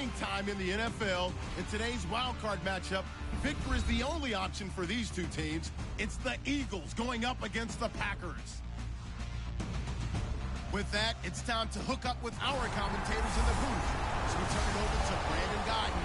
prime time in the NFL. In today's wildcard matchup, victory is the only option for these two teams. It's the Eagles going up against the Packers. With that, it's time to hook up with our commentators in the booth. So we turn it over to Brandon Godden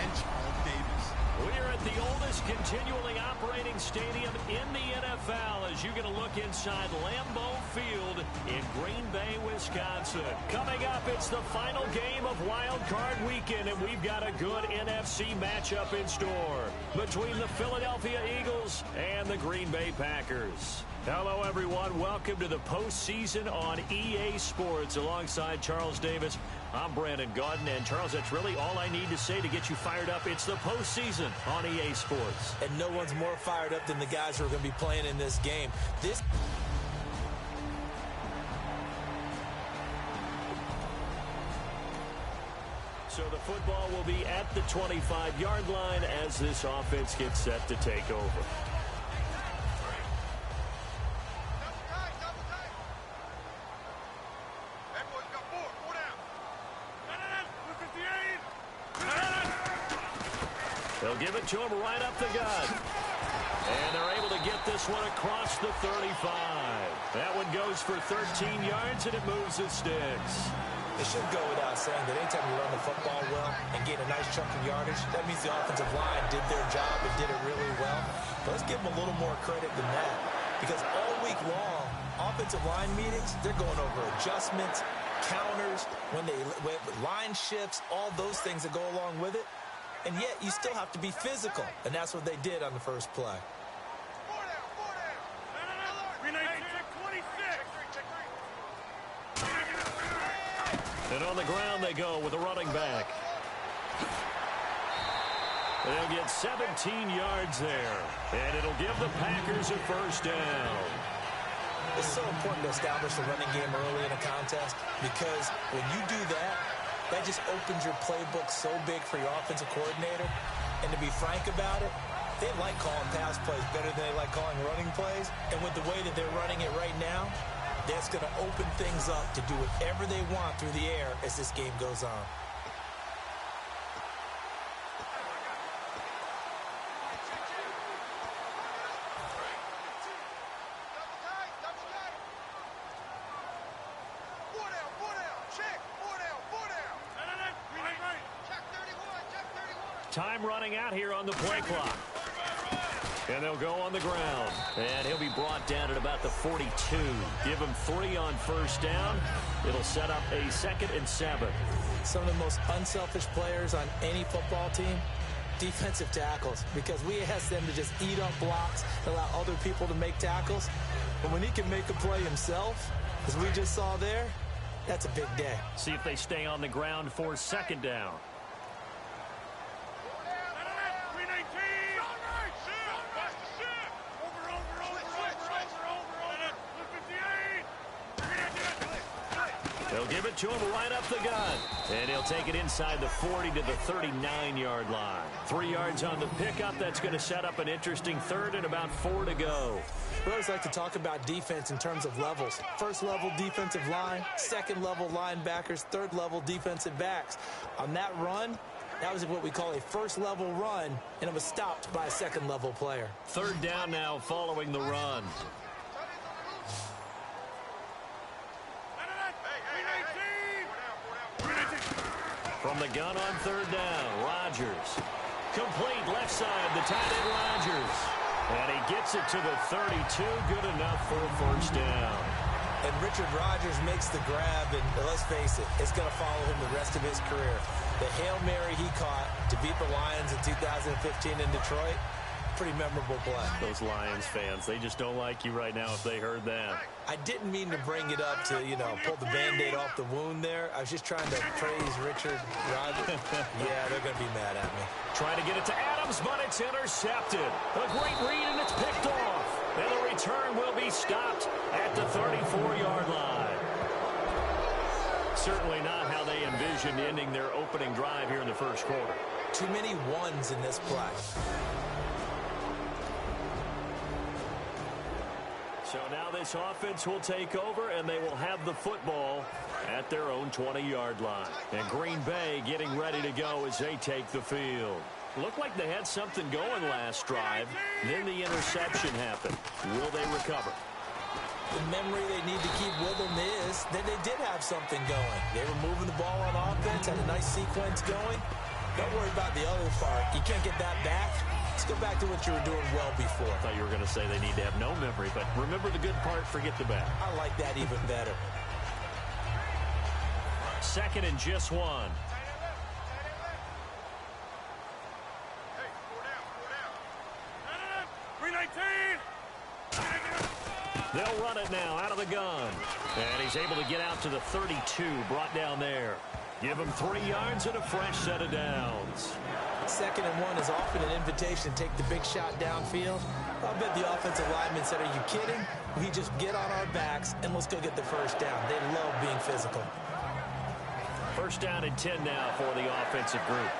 and Charles Davis. We're at the oldest continually operating stadium in the NFL as you get a look inside Lambeau Field in Green Bay, Wisconsin. Coming up, it's the final game of Wild Card Weekend, and we've got a good NFC matchup in store between the Philadelphia Eagles and the Green Bay Packers. Hello, everyone. Welcome to the postseason on EA Sports. Alongside Charles Davis, I'm Brandon Gaudin. And, Charles, that's really all I need to say to get you fired up. It's the postseason on EA Sports. And no one's more fired up than the guys who are going to be playing in this game. So the football will be at the 25-yard line as this offense gets set to take over. They'll give it to him right up the gut. And they're able to get this one across the 35. That one goes for 13 yards, and it moves the sticks. It should go without saying that anytime you run the football well and get a nice chunk of yardage, that means the offensive line did their job and did it really well. But let's give them a little more credit than that. Because all week long, offensive line meetings, they're going over adjustments, counters, when line shifts, all those things that go along with it. And yet, you still have to be physical. And that's what they did on the first play. And on the ground they go with a running back. They'll get 17 yards there. And it'll give the Packers a first down. It's so important to establish the running game early in a contest because when you do that, that just opens your playbook so big for your offensive coordinator. And to be frank about it, they like calling pass plays better than they like calling running plays. And with the way that they're running it right now, that's going to open things up to do whatever they want through the air as this game goes on. Time running out here on the play clock. And they'll go on the ground. And he'll be brought down at about the 42. Give him 3 on first down. It'll set up a 2nd and 7. Some of the most unselfish players on any football team, defensive tackles, because we ask them to just eat up blocks and allow other people to make tackles. But when he can make a play himself, as we just saw there, that's a big day. See if they stay on the ground for 2nd down. They'll give it to him right up the gut. And he'll take it inside the 40 to the 39-yard line. 3 yards on the pickup. That's going to set up an interesting 3rd and about 4 to go. We always like to talk about defense in terms of levels. 1st level defensive line, 2nd level linebackers, 3rd level defensive backs. On that run, that was what we call a 1st level run, and it was stopped by a 2nd level player. 3rd down now following the run. From the gun on 3rd down, Rodgers. Complete left side, the tight end Rodgers. And he gets it to the 32, good enough for a first down. And Richard Rodgers makes the grab, and let's face it, it's going to follow him the rest of his career. The Hail Mary he caught to beat the Lions in 2015 in Detroit, pretty memorable play. Those Lions fans, they just don't like you right now if they heard that. I didn't mean to bring it up to, pull the Band-Aid off the wound there. I was just trying to praise Richard Rodgers. Yeah, they're going to be mad at me. Trying to get it to Adams, but it's intercepted. A great read, and it's picked off. And the return will be stopped at the 34-yard line. Certainly not how they envisioned ending their opening drive here in the first quarter. Too many ones in this play. So now this offense will take over, and they will have the football at their own 20-yard line. And Green Bay getting ready to go as they take the field. Looked like they had something going last drive. Then the interception happened. Will they recover? The memory they need to keep with them is that they did have something going. They were moving the ball on offense, had a nice sequence going. Don't worry about the other part. You can't get that back. Let's go back to what you were doing well before. I thought you were going to say they need to have no memory, but remember the good part, forget the bad. I like that even better. Second and just one. They'll run it now out of the gun. And he's able to get out to the 32, brought down there. Give him 3 yards and a fresh set of downs. Second and one is often an invitation to take the big shot downfield. I bet the offensive lineman said, are you kidding? We just get on our backs and let's go get the first down. They love being physical. First down and 10 now for the offensive group.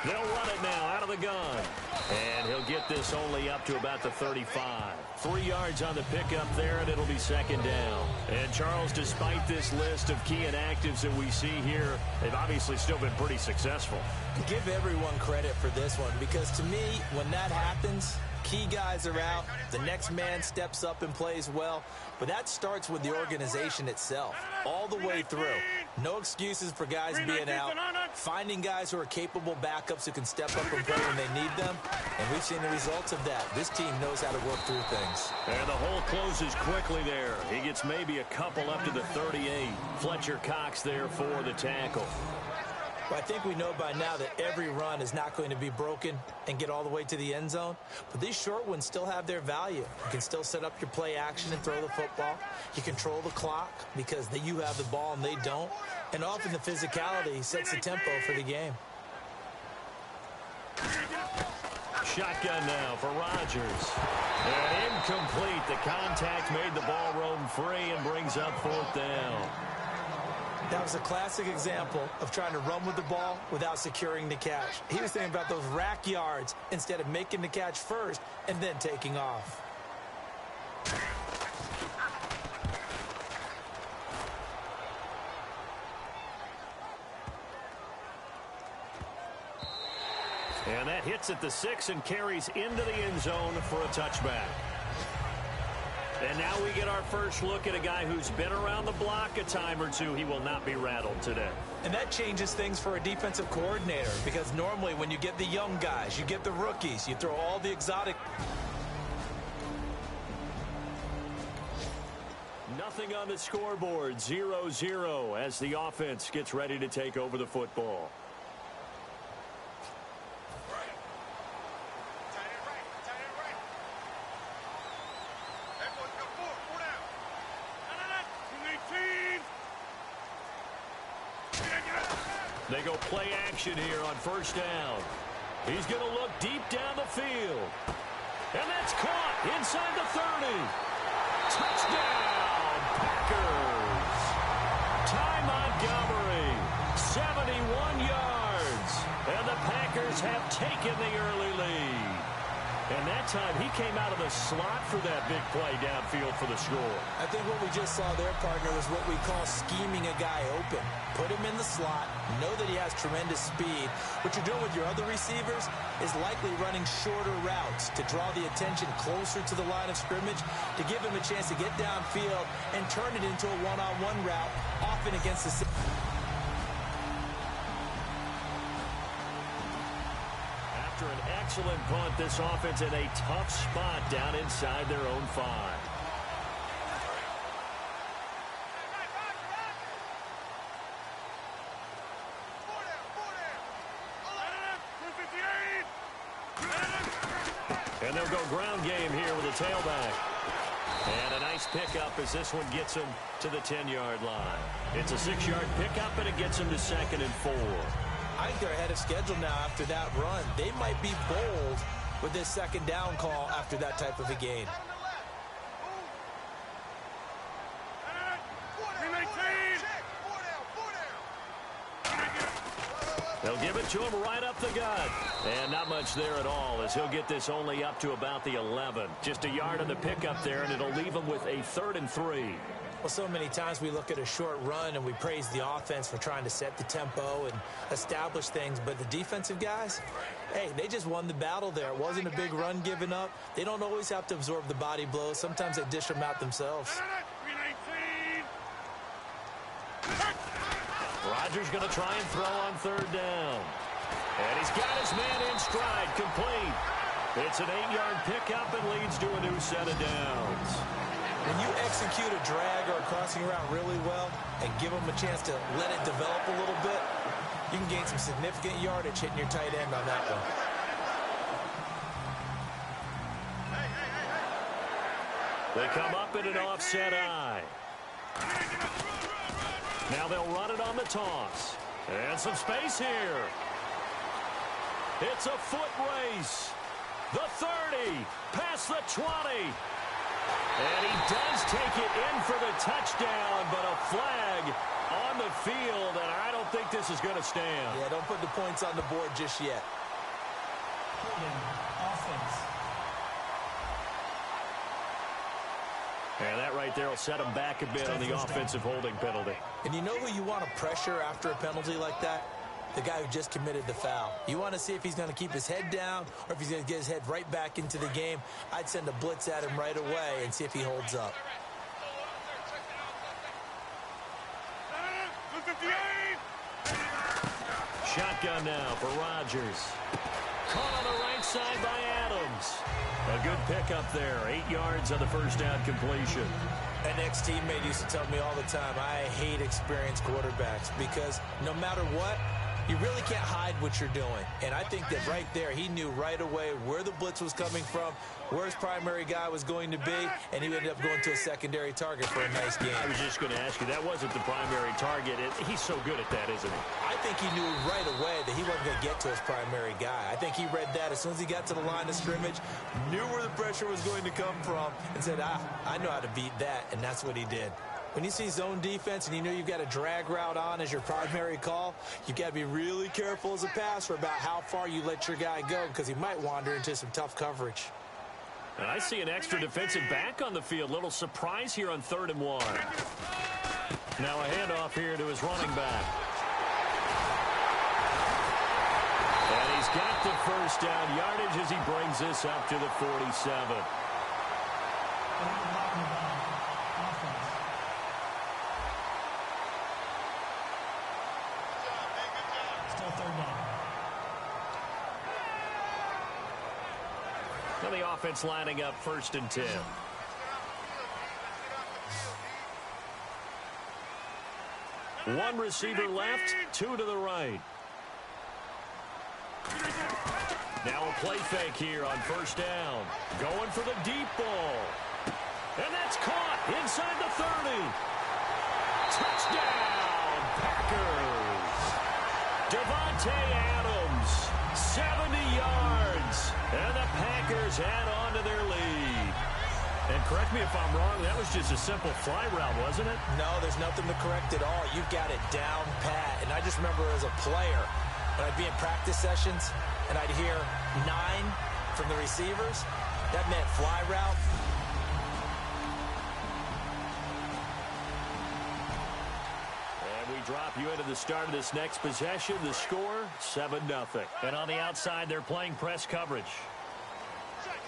They'll run it now out of the gun. And he'll get this only up to about the 35. 3 yards on the pickup there, and it'll be second down. And, Charles, despite this list of key inactives that we see here, they've obviously still been pretty successful. Give everyone credit for this one, because to me, when that happens, key guys are out, the next man steps up and plays well, but that starts with the organization itself, all the way through. No excuses for guys being out, finding guys who are capable backups who can step up and play when they need them, and we've seen the results of that. This team knows how to work through things. And the hole closes quickly there. He gets maybe a couple up to the 38. Fletcher Cox there for the tackle. Well, I think we know by now that every run is not going to be broken and get all the way to the end zone. But these short ones still have their value. You can still set up your play action and throw the football. You control the clock because you have the ball and they don't. And often the physicality sets the tempo for the game. Shotgun now for Rodgers. And incomplete. The contact made the ball roam free and brings up fourth down. That was a classic example of trying to run with the ball without securing the catch. He was thinking about those rack yards instead of making the catch first and then taking off. And that hits at the 6 and carries into the end zone for a touchback. And now we get our first look at a guy who's been around the block a time or two. He will not be rattled today. And that changes things for a defensive coordinator, because normally when you get the young guys, you get the rookies, you throw all the exotic. Nothing on the scoreboard, 0-0 as the offense gets ready to take over the football. They go play action here on first down. He's going to look deep down the field. And that's caught inside the 30. Touchdown, Packers. Ty Montgomery, 71 yards. And the Packers have taken the early lead. And that time he came out of the slot for that big play downfield for the score. I think what we just saw there, partner, was what we call scheming a guy open. Put him in the slot, know that he has tremendous speed. What you're doing with your other receivers is likely running shorter routes to draw the attention closer to the line of scrimmage, to give him a chance to get downfield and turn it into a one-on-one route, often against the... After an excellent punt, this offense in a tough spot down inside their own 5. And they'll go ground game here with a tailback. And a nice pickup as this one gets him to the 10-yard line. It's a 6-yard pickup, and it gets him to 2nd and 4. I think they're ahead of schedule now after that run. They might be bold with this second down call after that type of a gain. They'll give it to him right up the gut. And not much there at all, as he'll get this only up to about the 11. Just a yard on the pickup there, and it'll leave him with a 3rd and 3. Well, so many times we look at a short run and we praise the offense for trying to set the tempo and establish things. But the defensive guys, hey, they just won the battle there. It wasn't a big run given up. They don't always have to absorb the body blows. Sometimes they dish them out themselves. Rodgers going to try and throw on 3rd down. And he's got his man in stride, complete. It's an 8-yard pickup and leads to a new set of downs. When you execute a drag or a crossing route really well and give them a chance to let it develop a little bit, you can gain some significant yardage hitting your tight end on that one. They come up in an offset eye. Now they'll run it on the toss. And some space here. It's a foot race. The 30, past the 20. And he does take it in for the touchdown, but a flag on the field, and I don't think this is going to stand. Yeah, don't put the points on the board just yet. Offense. And that right there will set him back a bit on the offensive holding penalty. And you know who you want to pressure after a penalty like that? The guy who just committed the foul. You want to see if he's going to keep his head down or if he's going to get his head right back into the game. I'd send a blitz at him right away and see if he holds up. Shotgun now for Rodgers. Caught on the right side by Adams. A good pickup there. 8 yards on the first down completion. An ex-teammate used to tell me all the time, I hate experienced quarterbacks because no matter what, you really can't hide what you're doing. And I think that right there, he knew right away where the blitz was coming from, where his primary guy was going to be, and he ended up going to a secondary target for a nice game. I was just going to ask you, that wasn't the primary target. He's so good at that, isn't he? I think he knew right away that he wasn't going to get to his primary guy. I think he read that as soon as he got to the line of scrimmage, knew where the pressure was going to come from, and said, I know how to beat that, and that's what he did. When you see zone defense and you know you've got a drag route on as your primary call, you've got to be really careful as a passer about how far you let your guy go because he might wander into some tough coverage. And I see an extra defensive back on the field. Little surprise here on 3rd and 1. Now a handoff here to his running back. And he's got the first down yardage as he brings this up to the 47. Now the offense lining up 1st and 10. One receiver left, 2 to the right. Now a play fake here on 1st down. Going for the deep ball. And that's caught inside the 30. Touchdown, Packers. Devontae Adams, 70 yards. And the Packers add on to their lead. And correct me if I'm wrong, that was just a simple fly route, wasn't it? No, there's nothing to correct at all. You've got it down pat. And I just remember as a player, when I'd be in practice sessions and I'd hear 9 from the receivers, that meant fly route. And we drop you into the start of this next possession. The score, 7-0. And on the outside, they're playing press coverage. Check.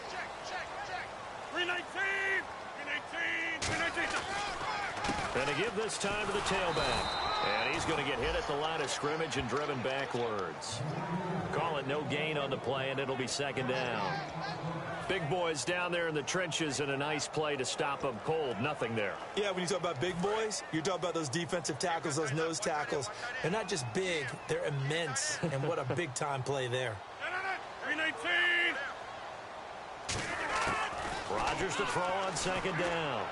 319! 319! And to give this time to the tailback. And he's going to get hit at the line of scrimmage and driven backwards. Call it no gain on the play, and it'll be 2nd down. Big boys down there in the trenches, and a nice play to stop them cold. Nothing there. Yeah, when you talk about big boys, you're talking about those defensive tackles, those nose tackles. They're not just big, they're immense. And what a big-time play there. 319! Rodgers to throw on 2nd down.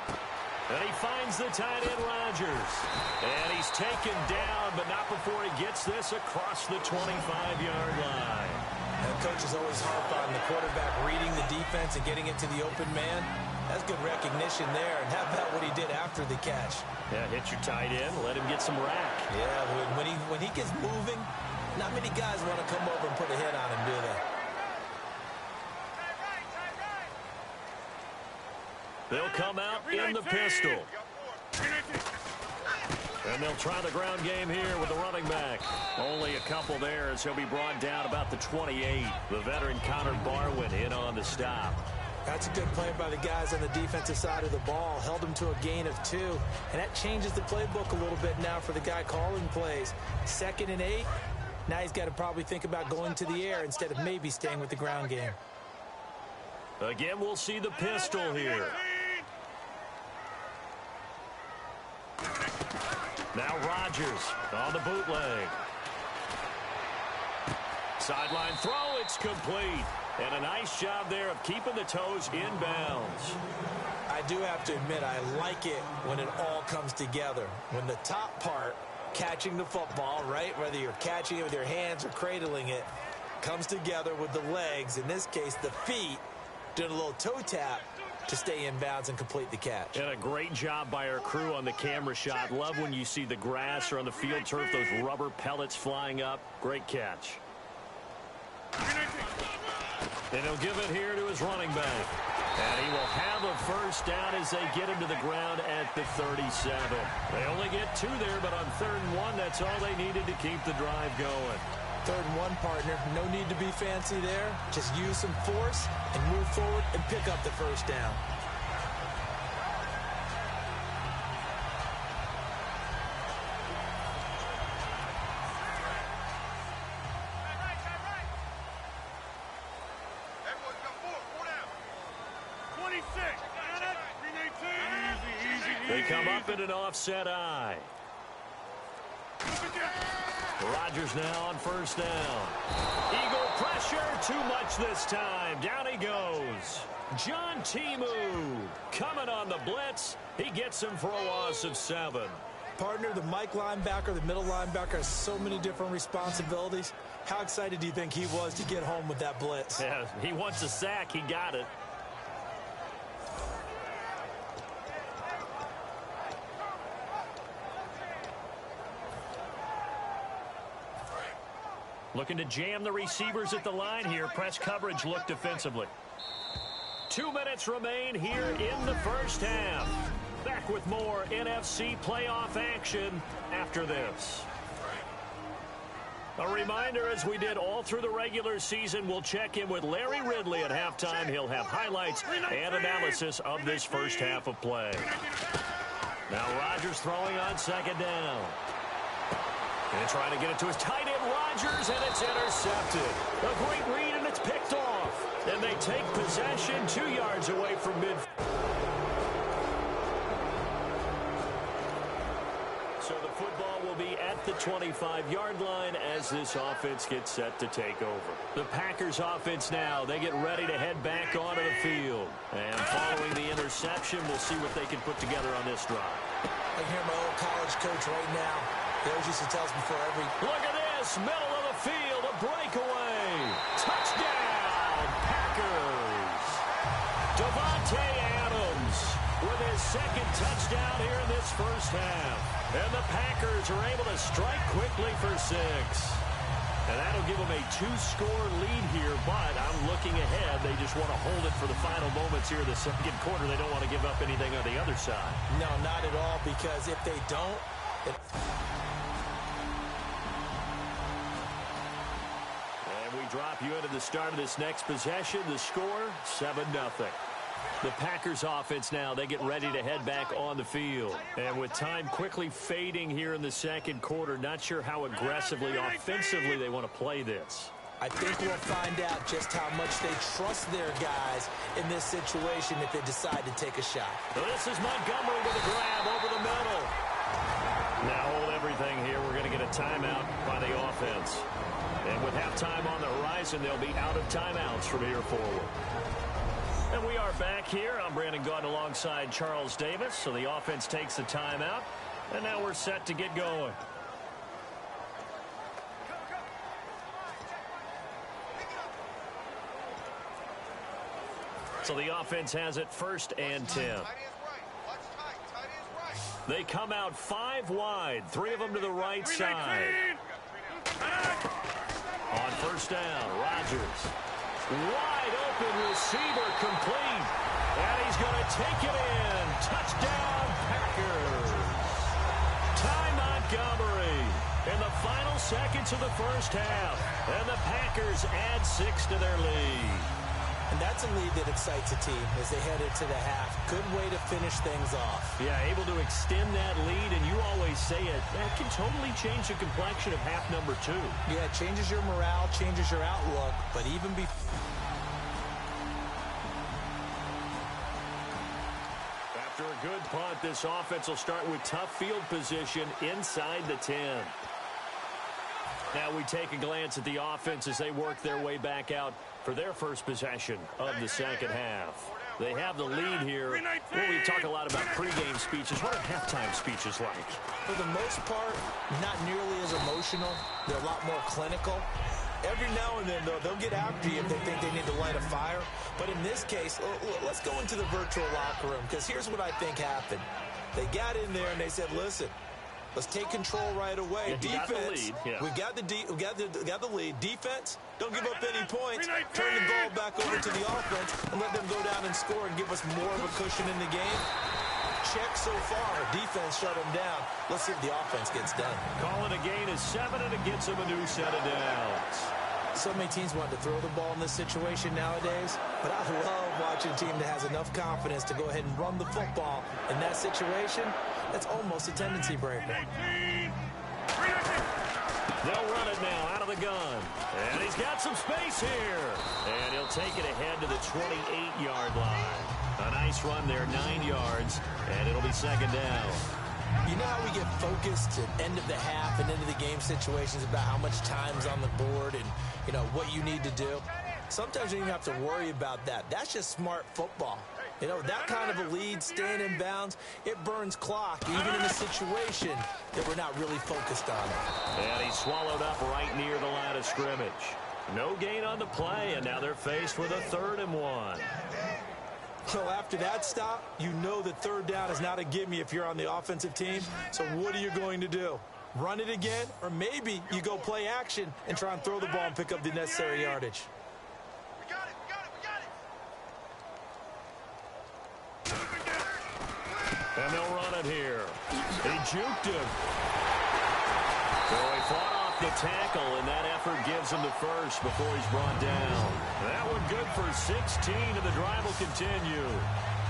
And he finds the tight end, Rodgers. And he's taken down, but not before he gets this across the 25-yard line. And coaches always harp on the quarterback reading the defense and getting into the open man. That's good recognition there. And how about what he did after the catch? Yeah, hit your tight end, let him get some rack. Yeah, when he gets moving Not many guys want to come over and put a hit on him, do they? They'll come out in the pistol. And they'll try the ground game here with the running back. Only a couple there as he'll be brought down about the 28. The veteran Connor Barwin in on the stop. That's a good play by the guys on the defensive side of the ball. Held them to a gain of 2. And that changes the playbook a little bit now for the guy calling plays. 2nd and 8. Now he's got to probably think about going to the air instead of maybe staying with the ground game. Again, we'll see the pistol here. Now Rodgers on the bootleg. Sideline throw, it's complete. And a nice job there of keeping the toes in bounds. I do have to admit, I like it when it all comes together. When the top part, catching the football, right, whether you're catching it with your hands or cradling it, comes together with the legs, in this case the feet, doing a little toe tap to stay in bounds and complete the catch. And a great job by our crew on the camera shot. Love when you see the grass or on the field turf, those rubber pellets flying up. Great catch. And he'll give it here to his running back. And he will have a first down as they get him to the ground at the 37. They only get 2 there, but on 3rd and 1, that's all they needed to keep the drive going. 3rd and 1, partner. No need to be fancy there. Just use some force and move forward and pick up the first down. They come up in an offset eye. Rodgers now on 1st down. Eagle pressure, too much this time. Down he goes. John Timu coming on the blitz. He gets him for a loss of 7. Partner, the Mike linebacker, the middle linebacker has so many different responsibilities. How excited do you think he was to get home with that blitz? Yeah, he wants a sack. He got it. Looking to jam the receivers at the line here. Press coverage look defensively. 2 minutes remain here in the first half. Back with more NFC playoff action after this. A reminder, as we did all through the regular season, we'll check in with Larry Ridley at halftime. He'll have highlights and analysis of this first half of play. Now Rodgers throwing on 2nd down. And trying to get it to his tight end, Rodgers, and it's intercepted. A great read, and it's picked off. And they take possession 2 yards away from midfield. So the football will be at the 25-yard line as this offense gets set to take over. The Packers offense now, they get ready to head back onto the field. And following the interception, we'll see what they can put together on this drive. I can hear my old college coach right now. He always used to tell us before every... Look at this, middle of the field, a breakaway. Touchdown, Packers. Devontae Adams with his 2nd touchdown here in this first half. And the Packers are able to strike quickly for 6. And that'll give them a 2-score lead here, but I'm looking ahead. They just want to hold it for the final moments here in the 2nd quarter. They don't want to give up anything on the other side. No, not at all, because if they don't... Drop you into the start of this next possession. The score, 7-0. The Packers offense now, they get ready to head back on the field. And with time quickly fading here in the 2nd quarter, not sure how aggressively, offensively they want to play this. I think we'll find out just how much they trust their guys in this situation if they decide to take a shot. So this is Montgomery with a grab over the middle. Now hold everything here. We're going to get a timeout by the offense. And with halftime on the horizon, they'll be out of timeouts from here forward. And we are back here. I'm Brandon Gaudin alongside Charles Davis. So the offense takes the timeout. And now we're set to get going. So the offense has it 1st and 10. They come out 5 wide. 3 of them to the right side. On first down, Rodgers. Wide open receiver complete. And he's going to take it in. Touchdown, Packers. Ty Montgomery in the final seconds of the first half. And the Packers add 6 to their lead. And that's a lead that excites a team as they head into the half. Good way to finish things off. Yeah, able to extend that lead, and you always say it, that can totally change the complexion of half number 2. Yeah, it changes your morale, changes your outlook, but even before... After a good punt, this offense will start with tough field position inside the 10. Now we take a glance at the offense as they work their way back out for their first possession of the second half. They have the lead here. Well, we talk a lot about pregame speeches. What are halftime speeches like? For the most part, not nearly as emotional. They're a lot more clinical. Every now and then, though, they'll get after you if they think they need to light a fire. But in this case, let's go into the virtual locker room, because here's what I think happened. They got in there and they said, listen, let's take control right away. Yeah, defense, we got the lead. Defense, don't give up any points. Turn the ball back over to the offense and let them go down and score and give us more of a cushion in the game. Check so far. Defense shut them down. Let's see if the offense gets done. Calling a gain is 7, and it gets them a new set of downs. So many teams want to throw the ball in this situation nowadays, but I love watching a team that has enough confidence to go ahead and run the football. In that situation, that's almost a tendency breaker. They'll run it now out of the gun. And he's got some space here. And he'll take it ahead to the 28-yard line. A nice run there, 9 yards, and it'll be second down. You know how we get focused at end of the half and into the game situations about how much time's on the board and, you know, what you need to do? Sometimes you don't even have to worry about that. That's just smart football. You know, that kind of a lead, staying in bounds, it burns clock, even in a situation that we're not really focused on it. And he's swallowed up right near the line of scrimmage. No gain on the play, and now they're faced with a 3rd and 1. So after that stop, you know that third down is not a gimme if you're on the offensive team. So what are you going to do? Run it again? Or maybe you go play action and try and throw the ball and pick up the necessary yardage. We got it. And they'll run it here. He juked him. So he fought off the tackle, and that effort gives him the first before he's brought down. That one good for 16, and the drive will continue.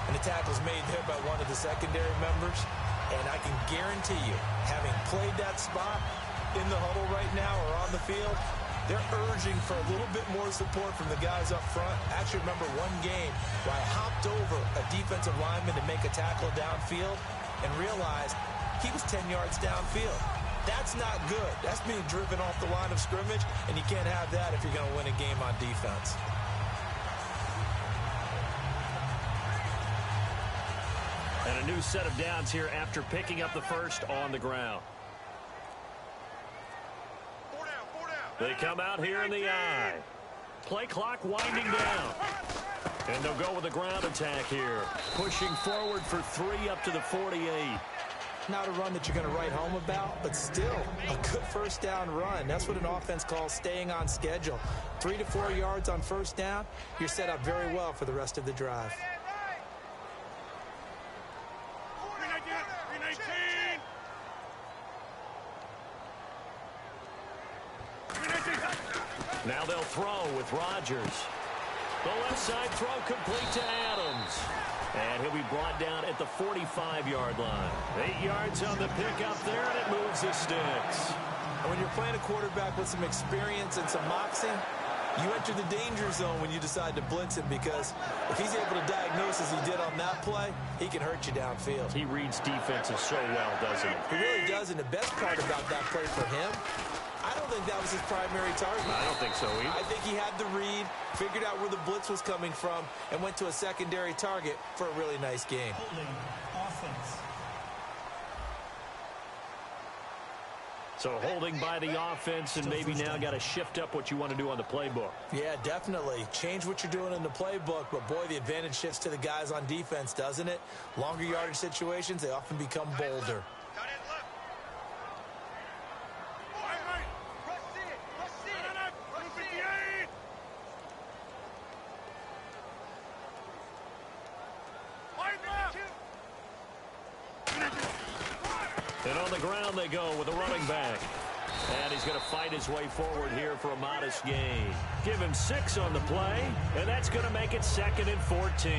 And the tackle's made there by one of the secondary members. And I can guarantee you, having played that spot in the huddle right now or on the field, they're urging for a little bit more support from the guys up front. I actually remember one game where I hopped over a defensive lineman to make a tackle downfield and realized he was 10 yards downfield. That's not good. That's being driven off the line of scrimmage, and you can't have that if you're going to win a game on defense. And a new set of downs here after picking up the first on the ground. They come out here in the eye. Play clock winding down. And they'll go with a ground attack here. Pushing forward for 3 up to the 48. Not a run that you're going to write home about, but still a good first down run. That's what an offense calls staying on schedule. 3 to 4 yards on first down, you're set up very well for the rest of the drive. Now they'll throw with Rodgers. The left side throw complete to Adams. And he'll be brought down at the 45-yard line. 8 yards on the pickup there, and it moves the sticks. And when you're playing a quarterback with some experience and some moxie, you enter the danger zone when you decide to blitz him, because if he's able to diagnose as he did on that play, he can hurt you downfield. He reads defenses so well, doesn't he? He really does, and the best part about that play for him, I don't think that was his primary target. I don't think so either. I think he had the read, figured out where the blitz was coming from, and went to a secondary target for a really nice game. Offense. So holding by the offense, and maybe now got to shift up what you want to do on the playbook. Yeah, definitely. Change what you're doing in the playbook, but boy, the advantage shifts to the guys on defense, doesn't it? Longer yardage situations, they often become bolder. And on the ground they go with a running back. And he's going to fight his way forward here for a modest gain. Give him 6 on the play, and that's going to make it 2nd and 14.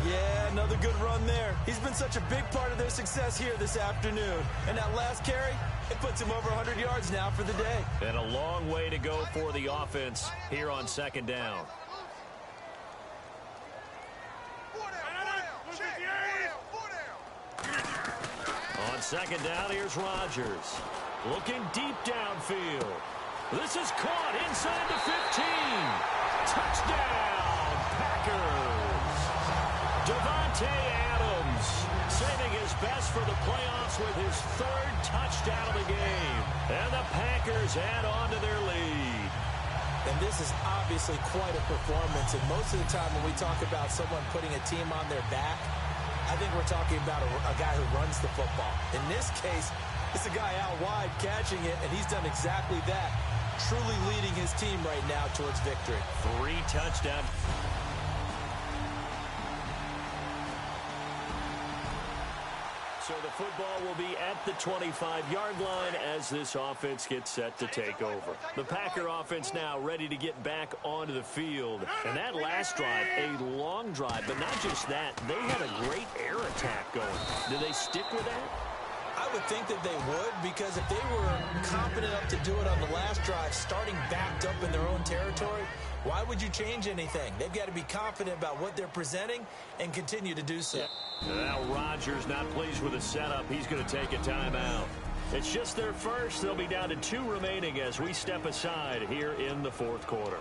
Yeah, another good run there. He's been such a big part of their success here this afternoon. And that last carry, it puts him over 100 yards now for the day. And a long way to go for the offense here on 2nd down. On 2nd down, here's Rodgers. Looking deep downfield. This is caught inside the 15. Touchdown, Packers. Davante Adams saving his best for the playoffs with his 3rd touchdown of the game. And the Packers add on to their lead. And this is obviously quite a performance. And most of the time when we talk about someone putting a team on their back, I think we're talking about a guy who runs the football. In this case, it's a guy out wide catching it, and he's done exactly that, truly leading his team right now towards victory. 3 touchdowns. So the football will be at the 25-yard line as this offense gets set to take over. The Packer offense now ready to get back onto the field. And that last drive, a long drive, but not just that. They had a great air attack going. Do they stick with that? I would think that they would, because if they were confident enough to do it on the last drive, starting backed up in their own territory, why would you change anything? They've got to be confident about what they're presenting and continue to do so. Now Rodgers not pleased with the setup. He's going to take a timeout. It's just their first. They'll be down to 2 remaining as we step aside here in the 4th quarter.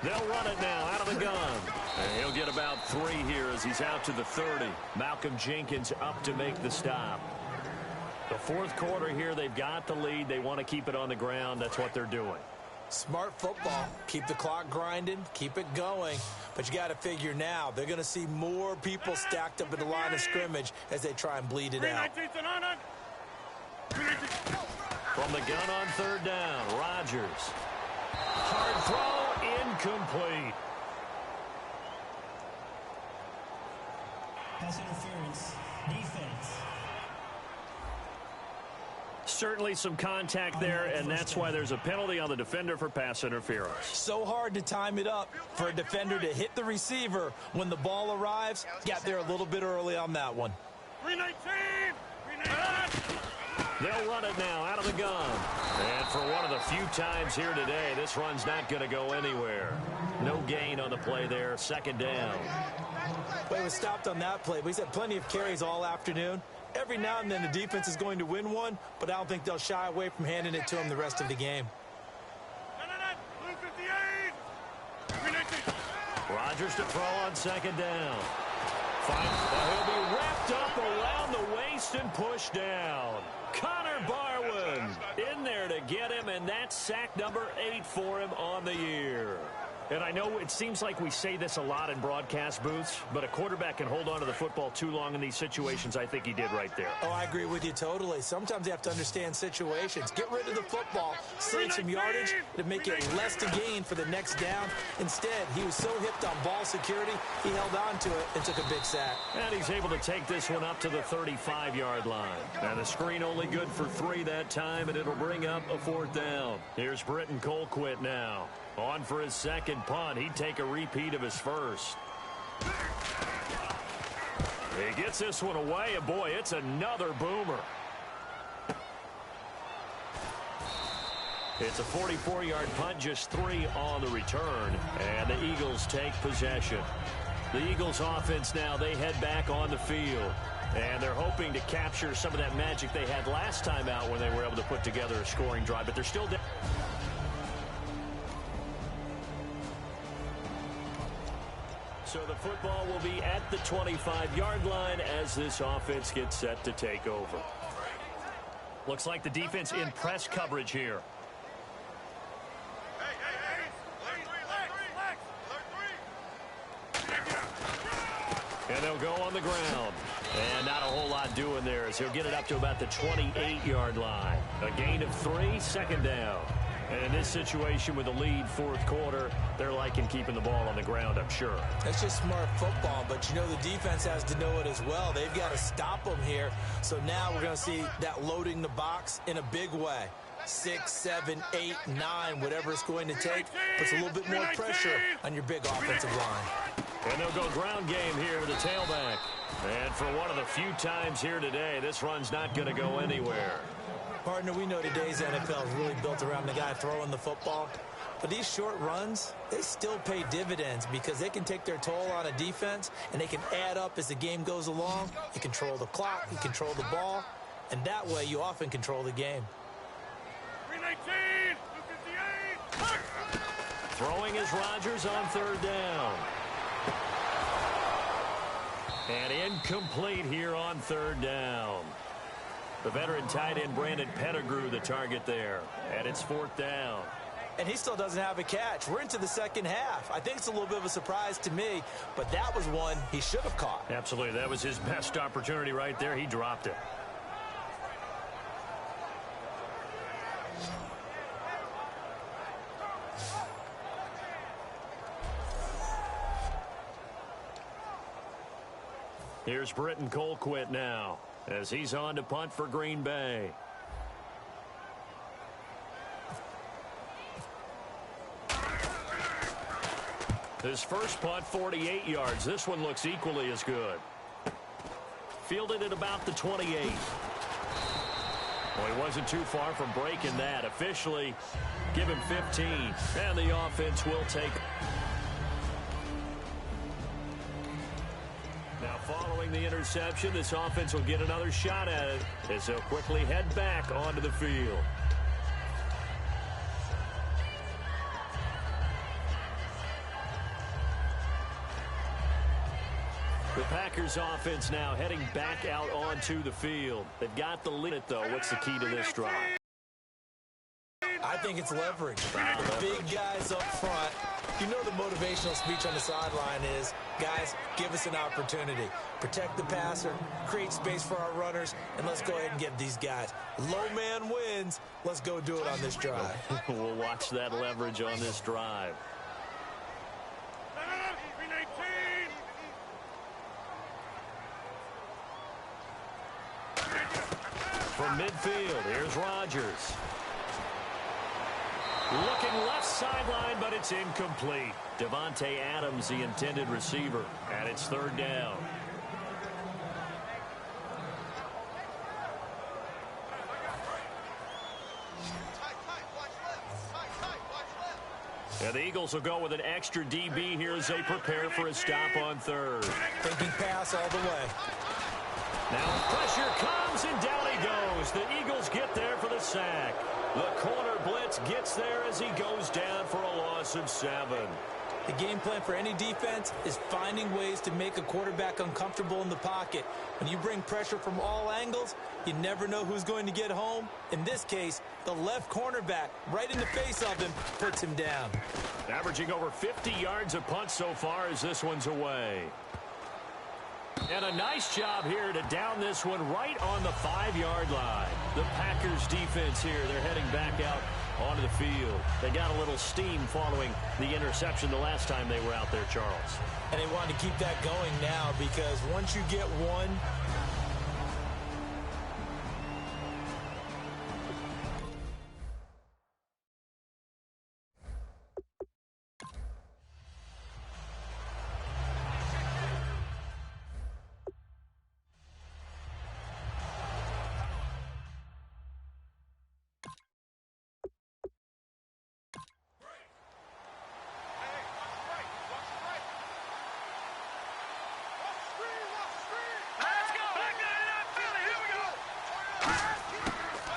They'll run it now out of the gun. And he'll get about 3 here as he's out to the 30. Malcolm Jenkins up to make the stop. The 4th quarter here, they've got the lead. They want to keep it on the ground. That's what they're doing. Smart football. Keep the clock grinding. Keep it going. But you got to figure now, they're going to see more people stacked up at the line of scrimmage as they try and bleed it out. From the gun on 3rd down, Rodgers. Hard throw, incomplete. Pass interference. Defense. Certainly some contact there, and that's why there's a penalty on the defender for pass interference. So hard to time it up for a defender to hit the receiver when the ball arrives. Got there a little bit early on that one. 319! They'll run it now out of the gun. And for one of the few times here today, this run's not going to go anywhere. No gain on the play there. 2nd down. Well, he was stopped on that play, but he's had plenty of carries all afternoon. Every now and then the defense is going to win one, but I don't think they'll shy away from handing it to him the rest of the game. Rodgers to throw on 2nd down. He'll be wrapped up around the waist and pushed down. Connor Barwin in there to get him, and that's sack number 8 for him on the year. And I know it seems like we say this a lot in broadcast booths, but a quarterback can hold on to the football too long in these situations. I think he did right there. Oh, I agree with you totally. Sometimes you have to understand situations. Get rid of the football, save some yardage to make it less to gain for the next down. Instead, he was so hipped on ball security, he held on to it and took a big sack. And he's able to take this one up to the 35-yard line. And the screen only good for 3 that time, and it'll bring up a 4th down. Here's Britton Colquitt now. On for his 2nd punt. He'd take a repeat of his 1st. He gets this one away, and boy, it's another boomer. It's a 44-yard punt, just 3 on the return, and the Eagles take possession. The Eagles offense now, they head back on the field, and they're hoping to capture some of that magic they had last time out when they were able to put together a scoring drive, but they're still down. So the football will be at the 25-yard line as this offense gets set to take over. Looks like the defense in press coverage here. And they'll go on the ground. And not a whole lot doing there as he'll get it up to about the 28-yard line. A gain of 3, second down. And in this situation with the lead fourth quarter, they're liking keeping the ball on the ground, I'm sure. That's just smart football, but you know the defense has to know it as well. They've got to stop them here. So now we're going to see that loading the box in a big way. 6, 7, 8, 9, whatever it's going to take, puts a little bit more pressure on your big offensive line. And they'll go ground game here with the tailback. And for one of the few times here today, this run's not going to go anywhere. Partner, we know today's NFL is really built around the guy throwing the football. But these short runs, they still pay dividends because they can take their toll on a defense, and they can add up as the game goes along. You control the clock, you control the ball, and that way you often control the game. Throwing is Rodgers on third down. And incomplete here on third down. The veteran tight end Brandon Pettigrew the target there. And it's fourth down. And he still doesn't have a catch. We're into the second half. I think it's a little bit of a surprise to me, but that was one he should have caught. Absolutely. That was his best opportunity right there. He dropped it. Here's Britton Colquitt now as he's on to punt for Green Bay. His first punt, 48 yards. This one looks equally as good. Fielded at about the 28. Well, he wasn't too far from breaking that. Officially, give him 15. And the offense will take. Now, following the interception, this offense will get another shot at it as they'll quickly head back onto the field. The Packers offense now heading back out onto the field. They've got the lead, though. What's the key to this drive? I think it's leverage. The big guys up front. You know the motivational speech on the sideline is, guys, give us an opportunity. Protect the passer, create space for our runners, and let's go ahead and get these guys. Low man wins. Let's go do it on this drive. We'll watch that leverage on this drive. From midfield, here's Rodgers. Looking left sideline, but it's incomplete. Devontae Adams, the intended receiver, and it's third down. And the Eagles will go with an extra DB here as they prepare for a stop on third. Thinking pass all the way. Now pressure comes, and down he goes. The Eagles get there for the sack. The corner blitz gets there as he goes down for a loss of 7. The game plan for any defense is finding ways to make a quarterback uncomfortable in the pocket. When you bring pressure from all angles, you never know who's going to get home. In this case, the left cornerback, right in the face of him, puts him down. Averaging over 50 yards a punt so far as this one's away. And a nice job here to down this one right on the 5-yard line. The Packers defense here, they're heading back out onto the field. They got a little steam following the interception the last time they were out there, Charles. And they want to keep that going now because once you get one,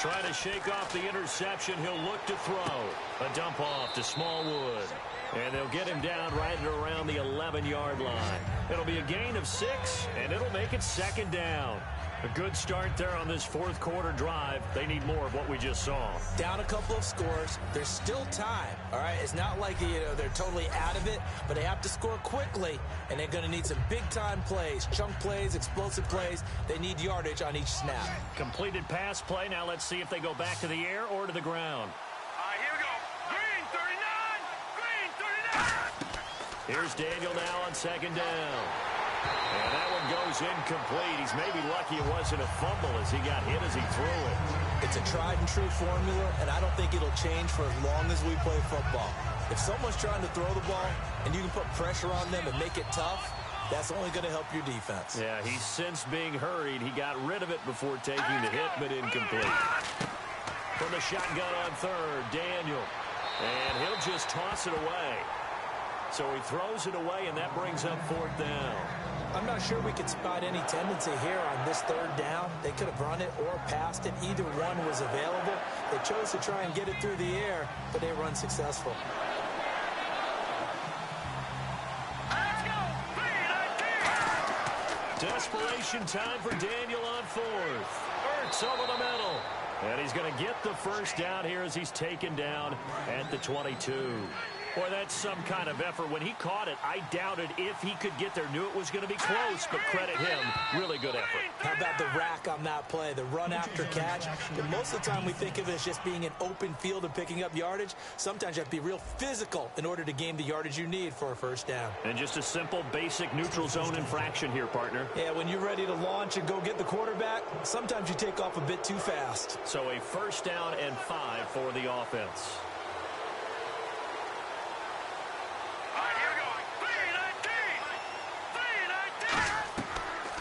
trying to shake off the interception. He'll look to throw. A dump off to Smallwood. And they'll get him down right at around the 11-yard line. It'll be a gain of 6, and it'll make it second down. A good start there on this fourth quarter drive. They need more of what we just saw. Down a couple of scores. There's still time, all right? It's not like, they're totally out of it, but they have to score quickly, and they're going to need some big-time plays, chunk plays, explosive plays. They need yardage on each snap. Completed pass play. Now let's see if they go back to the air or to the ground. Here we go. Green 39. Green 39. Here's Daniel now on second down. And that one goes incomplete. He's maybe lucky it wasn't a fumble as he got hit as he threw it. It's a tried-and-true formula, and I don't think it'll change for as long as we play football. If someone's trying to throw the ball and you can put pressure on them and make it tough, that's only going to help your defense. Yeah, he's since being hurried. He got rid of it before taking the hit, but incomplete. From the shotgun on third, Daniel. And he'll just toss it away. So he throws it away, and that brings up fourth down. I'm not sure we could spot any tendency here on this third down. They could have run it or passed it. Either one was available. They chose to try and get it through the air, but they were unsuccessful. Let's go. 3-19. Desperation time for Daniel on fourth. Ertz over the middle. And he's going to get the first down here as he's taken down at the 22. Boy, that's some kind of effort. When he caught it, I doubted if he could get there. Knew it was going to be close, but credit him. Really good effort. How about the rack on that play, the run after catch? But most of the time we think of it as just being an open field and picking up yardage. Sometimes you have to be real physical in order to gain the yardage you need for a first down. And just a simple, basic neutral zone infraction here, partner. Yeah, when you're ready to launch and go get the quarterback, sometimes you take off a bit too fast. So a first down and 5 for the offense.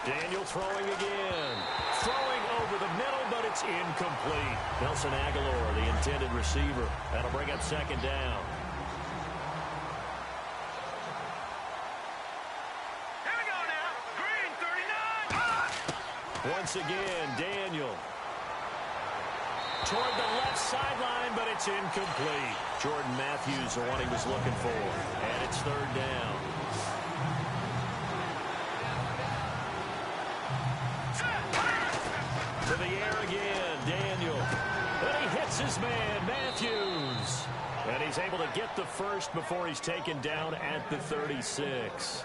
Daniel throwing again. Throwing over the middle, but it's incomplete. Nelson Aguilar, the intended receiver. That'll bring up second down. Here we go now. Green 39. Once again, Daniel. Toward the left sideline, but it's incomplete. Jordan Matthews, the one he was looking for. And it's third down. To the air again, Daniel. And he hits his man, Matthews. And he's able to get the first before he's taken down at the 36.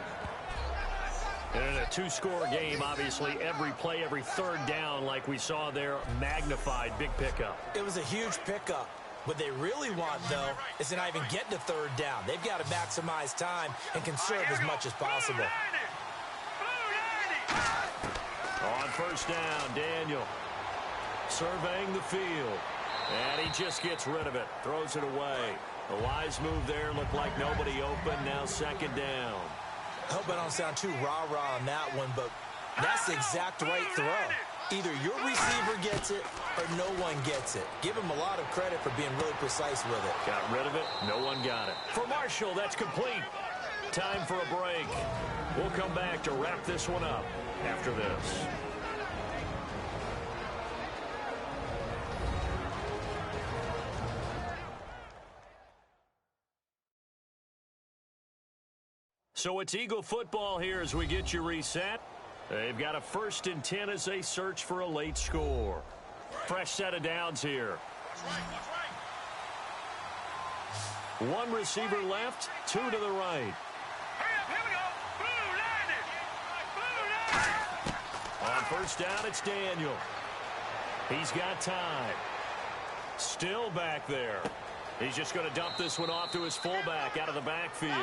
And in a two-score game, obviously, every play, every third down, like we saw there, magnified, big pickup. It was a huge pickup. What they really want, though, is to not even get to third down. They've got to maximize time and conserve as much as possible. On first down, Daniel surveying the field. And he just gets rid of it, throws it away. A wise move there, looked like nobody open, now second down. I hope I don't sound too rah-rah on that one, but that's the exact right throw. Either your receiver gets it or no one gets it. Give him a lot of credit for being really precise with it. Got rid of it, no one got it. For Marshall, that's complete. Time for a break. We'll come back to wrap this one up after this. So it's Eagle football here as we get you reset. They've got a 1st and 10 as they search for a late score. Fresh set of downs here. One receiver left, 2 to the right. Here we go. Blue 90. On first down, it's Daniel. He's got time. Still back there. He's just going to dump this one off to his fullback out of the backfield.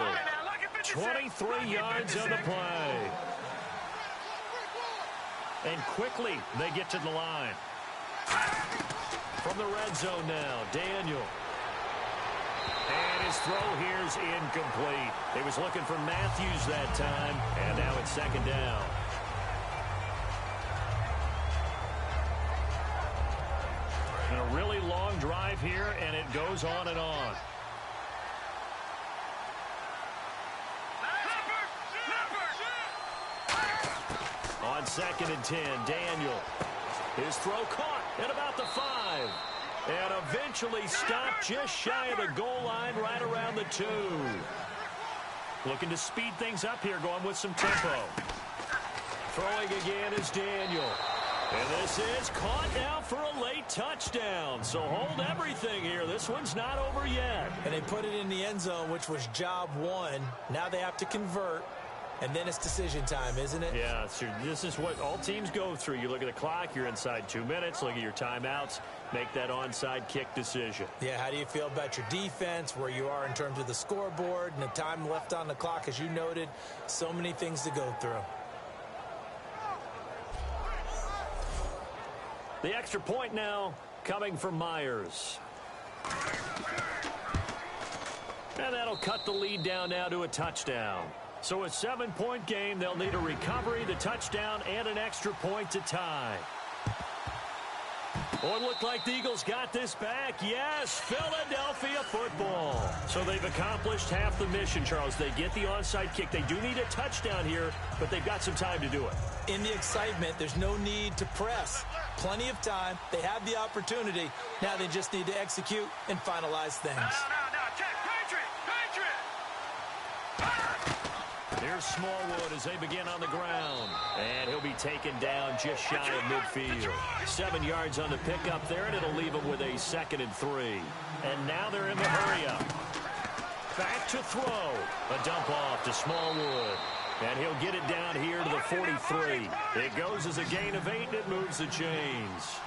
23 yards on the play. And quickly they get to the line. From the red zone now, Daniel. And his throw here is incomplete. He was looking for Matthews that time, and now it's second down. And a really long drive here, and it goes on and on. On 2nd and 10, Daniel. His throw caught at about the 5. And eventually stopped just shy of the goal line right around the 2. Looking to speed things up here, going with some tempo. Throwing again is Daniel. And this is caught now for a late touchdown. So hold everything here. This one's not over yet. And they put it in the end zone, which was job one. Now they have to convert. And then it's decision time, isn't it? Yeah, so this is what all teams go through. You look at the clock, you're inside 2 minutes, look at your timeouts, make that onside kick decision. Yeah, how do you feel about your defense, where you are in terms of the scoreboard and the time left on the clock? As you noted, so many things to go through. The extra point now coming from Myers. And that'll cut the lead down now to a touchdown. So a 7-point game, they'll need a recovery, the touchdown, and an extra point to tie. Oh, it looked like the Eagles got this back. Yes, Philadelphia football. So they've accomplished half the mission, Charles. They get the onside kick. They do need a touchdown here, but they've got some time to do it. In the excitement, there's no need to press. Plenty of time. They have the opportunity. Now they just need to execute and finalize things. Now, check. Patriot! Here's Smallwood as they begin on the ground. And he'll be taken down just shy of midfield. 7 yards on the pickup there, and it'll leave him with a 2nd and 3. And now they're in the hurry-up. Back to throw. A dump off to Smallwood. And he'll get it down here to the 43. It goes as a gain of 8, and it moves the chains.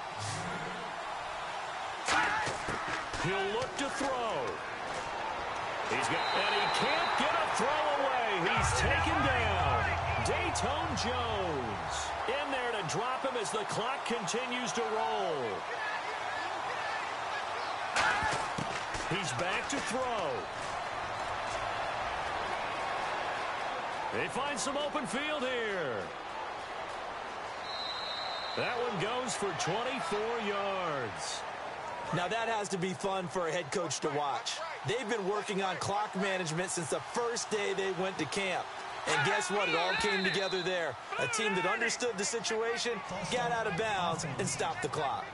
He'll look to throw. And he can't get a throw away. He's taken down. Dayton Jones in there to drop him as the clock continues to roll. He's back to throw. They find some open field here. That one goes for 24 yards. Now that has to be fun for a head coach to watch. They've been working on clock management since the first day they went to camp. And guess what? It all came together there. A team that understood the situation, got out of bounds, and stopped the clock.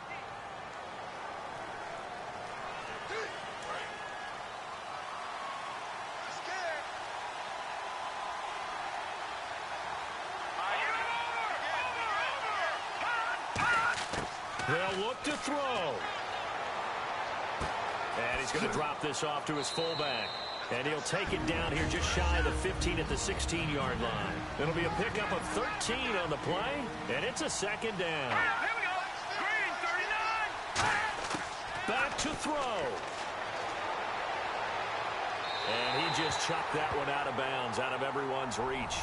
They'll look to throw. And he's going to drop this off to his fullback. And he'll take it down here just shy of the 15 at the 16-yard line. It'll be a pickup of 13 on the play, and it's a 2nd down. Here we go. Green, 39. Back to throw. And he just chucked that one out of bounds, out of everyone's reach.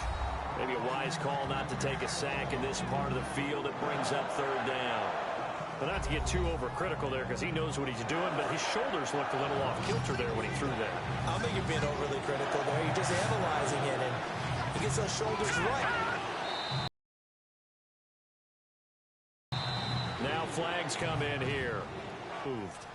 Maybe a wise call not to take a sack in this part of the field. It brings up 3rd down. But not to get too overcritical there because he knows what he's doing, but his shoulders looked a little off kilter there when he threw that. I don't think you're being overly critical there. You're just analyzing it, and he gets those shoulders right. Now flags come in here. Moved.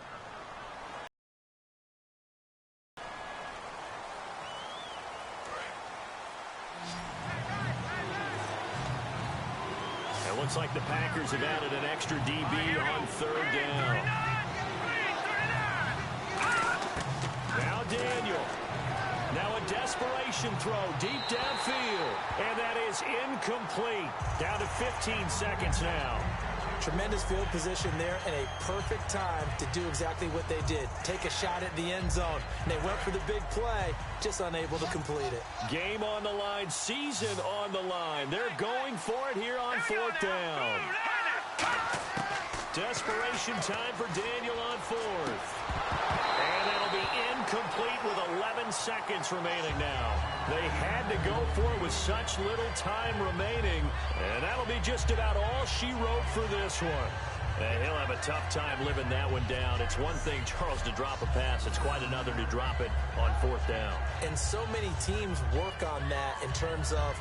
It looks like the Packers have added an extra DB on 3rd down. Now Daniel. Now a desperation throw deep downfield. And that is incomplete. Down to 15 seconds now. Tremendous field position there and a perfect time to do exactly what they did. Take a shot at the end zone. And they went for the big play, just unable to complete it. Game on the line, season on the line. They're going for it here on 4th down. Desperation time for Daniel on 4th. And that'll be incomplete with 11 seconds remaining now. They had to go for it with such little time remaining. And that'll be just about all she wrote for this one. And he'll have a tough time living that one down. It's one thing, Charles, to drop a pass. It's quite another to drop it on 4th down. And so many teams work on that in terms of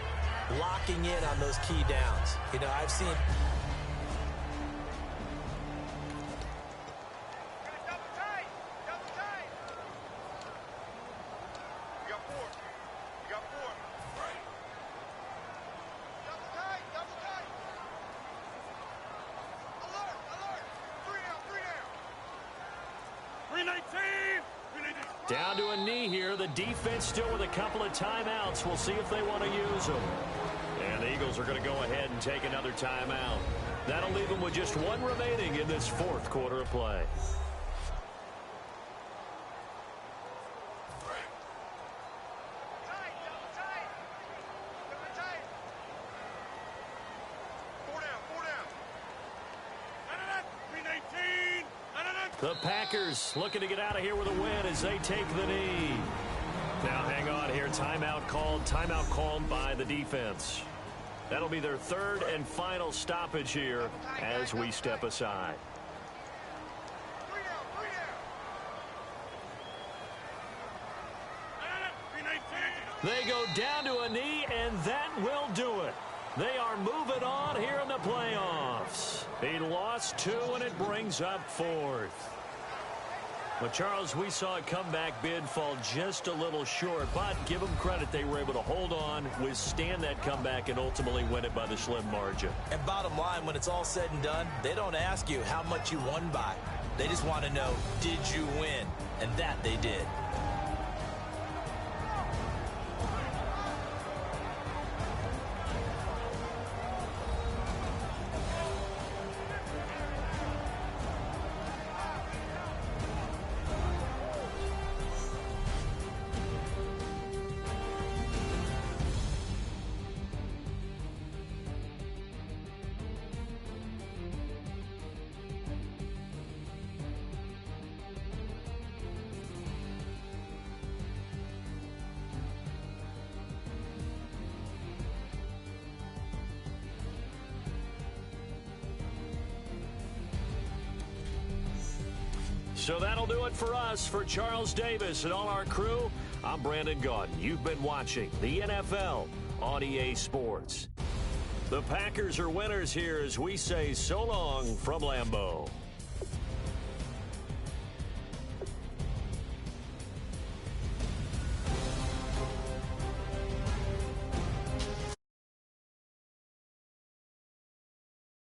locking in on those key downs. You know, I've seen... Down to a knee here. The defense still with a couple of timeouts. We'll see if they want to use them. And the Eagles are going to go ahead and take another timeout. That'll leave them with just one remaining in this fourth quarter of play. The Packers looking to get out of here with a win as they take the knee. Now hang on here. Timeout called by the defense. That'll be their third and final stoppage here as we step aside. They go down to a knee, and that will do it. They are moving on here in the playoffs. He lost 2, and it brings up 4th. But, Charles, we saw a comeback bid fall just a little short, but give them credit. They were able to hold on, withstand that comeback, and ultimately win it by the slim margin. And bottom line, when it's all said and done, they don't ask you how much you won by. They just want to know, did you win? And that they did. So that'll do it for us. For Charles Davis and all our crew, I'm Brandon Gaudin. You've been watching the NFL on EA Sports. The Packers are winners here as we say so long from Lambeau.